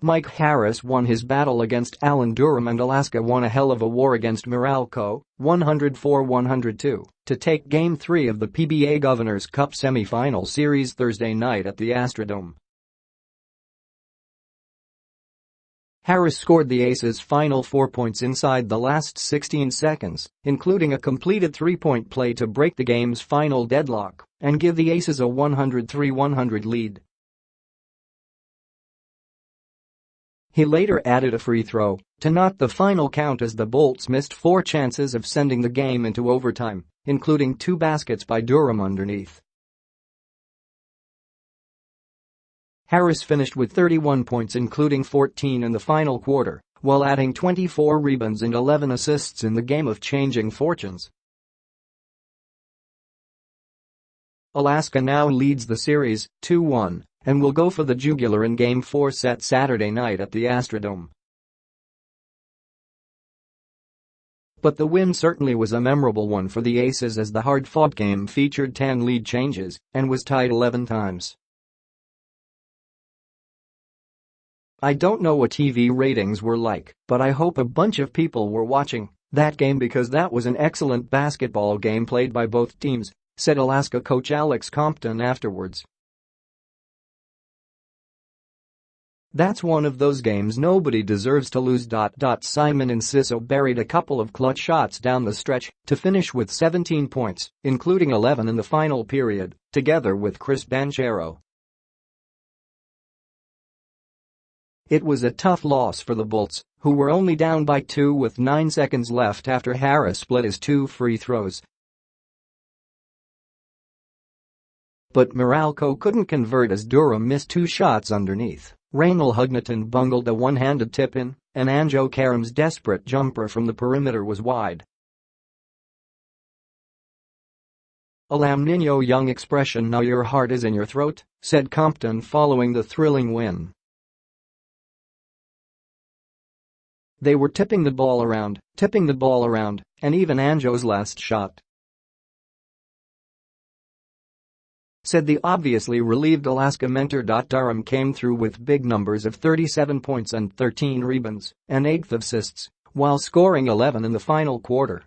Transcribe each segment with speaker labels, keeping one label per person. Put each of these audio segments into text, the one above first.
Speaker 1: Mike Harris won his battle against Allen Durham and Alaska won a hell of a war against Meralco, 104-102, to take Game 3 of the PBA Governors Cup semifinal series Thursday night at the Astrodome. Harris scored the Aces' final 4 points inside the last 16 seconds, including a completed three-point play to break the game's final deadlock and give the Aces a 103-100 lead. He later added a free throw to knot the final count as the Bolts missed 4 chances of sending the game into overtime, including 2 baskets by Durham underneath. Harris finished with 31 points including 14 in the final quarter, while adding 24 rebounds and 11 assists in the game of changing fortunes. Alaska now leads the series 2-1 and will go for the jugular in Game 4 set Saturday night at the Astrodome. But the win certainly was a memorable one for the Aces as the hard-fought game featured 10 lead changes and was tied 11 times. I don't know what TV ratings were like, but I hope a bunch of people were watching that game because that was an excellent basketball game played by both teams, said Alaska coach Alex Compton afterwards. That's one of those games nobody deserves to lose. Simon Inciso buried a couple of clutch shots down the stretch to finish with 17 points, including 11 in the final period, together with Chris Banchero. It was a tough loss for the Bolts, who were only down by 2 with 9 seconds left after Harris split his 2 free throws. But Meralco couldn't convert as Durham missed 2 shots underneath. Raynel Hugneton bungled a one-handed tip-in, and Anjo Karam's desperate jumper from the perimeter was wide. Alam Nino Young expression "now your heart is in your throat," said Compton following the thrilling win. They were tipping the ball around, and even Anjo's last shot. Said the obviously relieved Alaska mentor. Durham came through with big numbers of 37 points and 13 rebounds and 8 assists, while scoring 11 in the final quarter.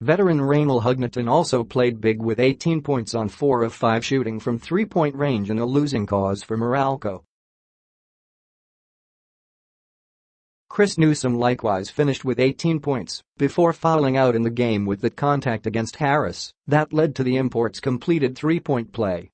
Speaker 1: Veteran Raynel Hugneton also played big with 18 points on 4 of 5 shooting from three-point range in a losing cause for Meralco. Chris Newsom likewise finished with 18 points before fouling out in the game with that contact against Harris that led to the import's completed three-point play.